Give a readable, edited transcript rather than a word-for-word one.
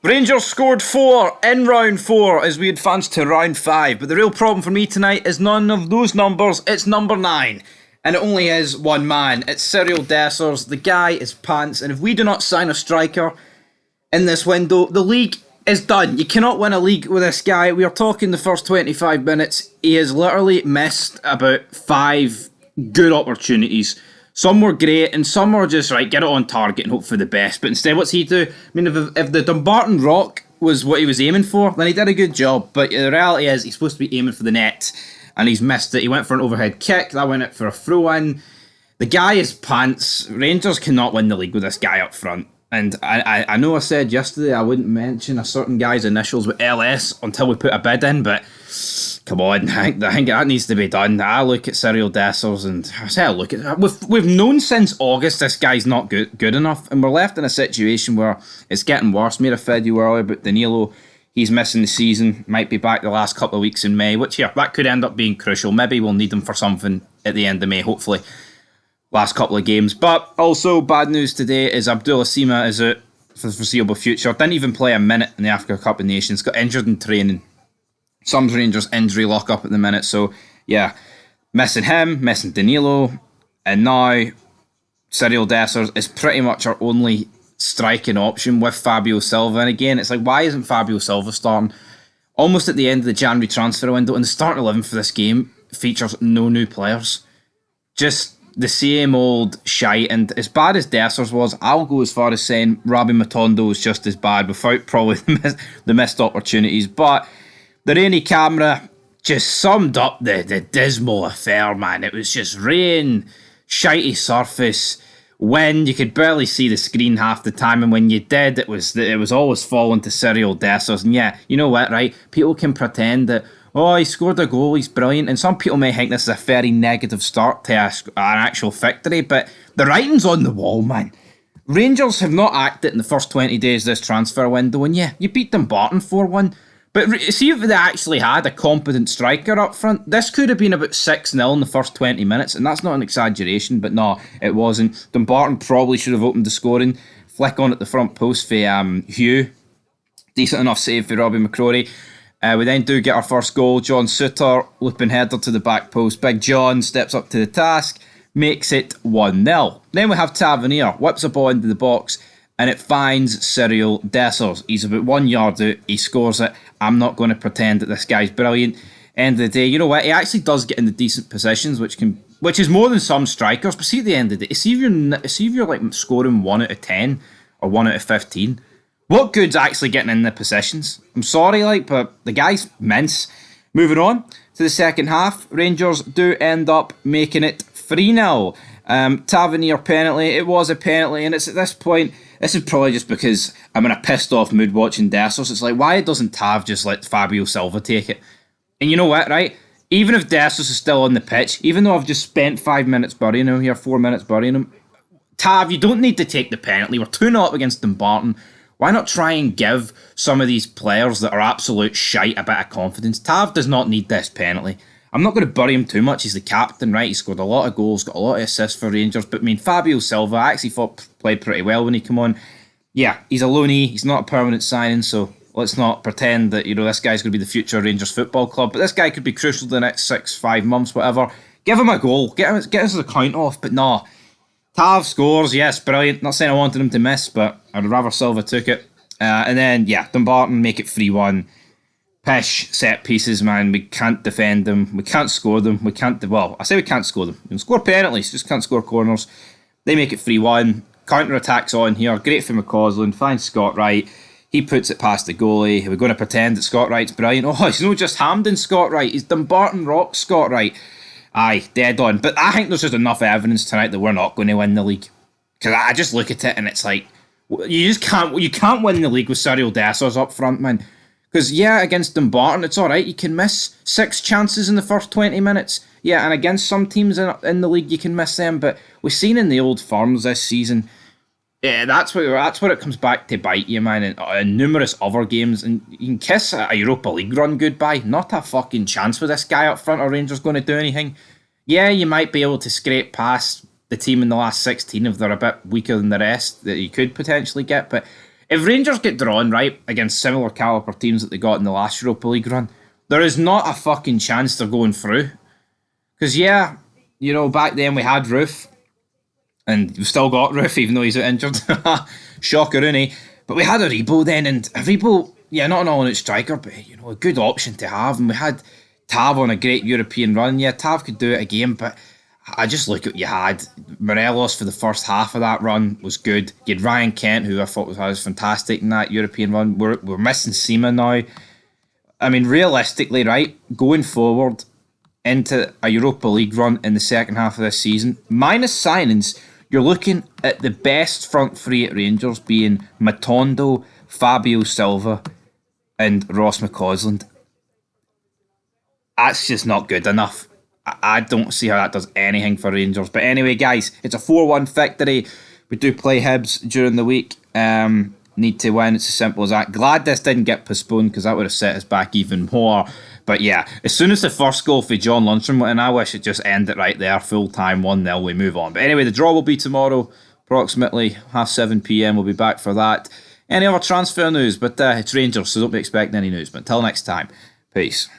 Rangers scored 4 in round 4 as we advanced to round 5, but the real problem for me tonight is none of those numbers, it's number 9. And it only is one man, it's Cyril Dessers. The guy is pants, and if we do not sign a striker in this window, the league is done. You cannot win a league with this guy. We are talking the first 25 minutes. He has literally missed about 5 good opportunities. Some were great, and some were just, right, get it on target and hope for the best. But instead, what's he do? I mean, if the Dumbarton rock was what he was aiming for, then he did a good job. But the reality is, he's supposed to be aiming for the net, and he's missed it. He went for an overhead kick, that went it for a throw-in. The guy is pants. Rangers cannot win the league with this guy up front. And I know I said yesterday I wouldn't mention a certain guy's initials with LS until we put a bid in, but come on, I think that needs to be done. I look at Cyril Dessers and I say I look at... We've known since August this guy's not good enough, and we're left in a situation where it's getting worse. Made a video earlier about Danilo. He's missing the season, might be back the last couple of weeks in May, which, yeah, that could end up being crucial. Maybe we'll need him for something at the end of May, hopefully. Last couple of games. But also, bad news today is Abdullah Sima is out for the foreseeable future. Didn't even play a minute in the Africa Cup of Nations. Got injured in training. Some Rangers injury lock up at the minute. So, yeah, missing him, missing Danilo. And now, Cyril Dessers is pretty much our only striking option with Fabio Silva. And again, it's like, why isn't Fabio Silva starting? Almost at the end of the January transfer window, and the starting 11 for this game features no new players. Just the same old shite, and as bad as Dessers was, I'll go as far as saying Rabbi Matondo was just as bad without probably the missed opportunities. But the rainy camera just summed up the dismal affair, man. It was just rain, shitey surface, wind. You could barely see the screen half the time, and when you did, it was always falling to Cyril Dessers. And yeah, you know what, right? People can pretend that, oh, he scored a goal, he's brilliant. And some people may think this is a very negative start to an actual victory, but the writing's on the wall, man. Rangers have not acted in the first 20 days of this transfer window, and yeah, you beat Dumbarton 4-1. But see if they actually had a competent striker up front, this could have been about 6-0 in the first 20 minutes, and that's not an exaggeration, but no, it wasn't. Dumbarton probably should have opened the scoring. Flick on at the front post for Hugh. Decent enough save for Robbie McCrory. We then do get our first goal. John Suter, looping header to the back post. Big John steps up to the task, makes it 1-0. Then we have Tavernier, whips a ball into the box, and it finds Cyril Dessers. He's about 1 yard out, he scores it. I'm not going to pretend that this guy's brilliant. End of the day, you know what? He actually does get into decent positions, which is more than some strikers. But see, at the end of the day, see if you're like scoring 1 out of 10 or 1 out of 15. What good's actually getting in the positions? I'm sorry, but the guy's mince. Moving on to the second half, Rangers do end up making it 3-0. Tavernier penalty, it was a penalty, and it's at this point, this is probably just because I'm in a pissed off mood watching Dessers. It's like, why doesn't Tav just let Fabio Silva take it? And you know what, right? Even if Dessers is still on the pitch, even though I've just spent 5 minutes burying him here, 4 minutes burying him, Tav, you don't need to take the penalty. We're 2-0 up against Dumbarton. Why not try and give some of these players that are absolute shite a bit of confidence? Tav does not need this penalty. I'm not going to bury him too much. He's the captain, right? He scored a lot of goals, got a lot of assists for Rangers. But I mean, Fabio Silva, I actually thought played pretty well when he came on. Yeah, he's a loanee. He's not a permanent signing, so let's not pretend that, this guy's going to be the future of Rangers Football Club. But this guy could be crucial the next 6-5 months, whatever. Give him a goal. Get us a count off. But no, Tav scores, yes, brilliant. Not saying I wanted him to miss, but I'd rather Silva took it. And then, yeah, Dumbarton make it 3-1. Pish set pieces, man. We can't defend them. We can't score them. We can't... Well, I say we can't score them. We can score penalties, just can't score corners. They make it 3-1. Counter-attacks on here. Great for McCausland. Finds Scott Wright. He puts it past the goalie. We're going to pretend that Scott Wright's brilliant. Oh, he's not just Hampden Scott Wright. He's Dumbarton Rock Scott Wright. Aye, dead on. But I think there's just enough evidence tonight that we're not going to win the league. Because I just look at it and it's like, you can't win the league with Cyril Dessers up front, man. Because, yeah, against Dumbarton, it's alright. You can miss 6 chances in the first 20 minutes. Yeah, and against some teams in the league, you can miss them. But we've seen in the old firms this season, yeah, that's where it comes back to bite you, man. In numerous other games, and you can kiss a Europa League run goodbye. Not a fucking chance with this guy up front or Rangers going to do anything. Yeah, you might be able to scrape past the team in the last 16 if they're a bit weaker than the rest that you could potentially get, but If Rangers get drawn, right, against similar calibre teams that they got in the last Europa League run, there is not a fucking chance they're going through. Because, yeah, you know, back then we had Roof, and we've still got Roof, even though he's injured. Shocker, innit? But we had Aribo then, and Aribo, yeah, not an all-out striker, but, you know, a good option to have. And we had Tav on a great European run. Yeah, Tav could do it again, but I just look at what you had. Morelos for the first half of that run was good. You had Ryan Kent, who I thought was fantastic in that European run. We're missing Seema now. I mean, realistically, right, going forward into a Europa League run in the second half of this season, minus signings, you're looking at the best front three at Rangers being Matondo, Fabio Silva, and Ross McCausland. That's just not good enough. I don't see how that does anything for Rangers. But anyway, guys, it's a 4-1 victory. We do play Hibs during the week. Need to win. It's as simple as that. Glad this didn't get postponed because that would have set us back even more. But yeah, as soon as the first goal for John Lundstrom went in, I wish it just ended right there. Full time, 1-0, we move on. But anyway, the draw will be tomorrow, approximately 7:30 PM. We'll be back for that. Any other transfer news? But it's Rangers, so don't be expecting any news. But until next time, peace.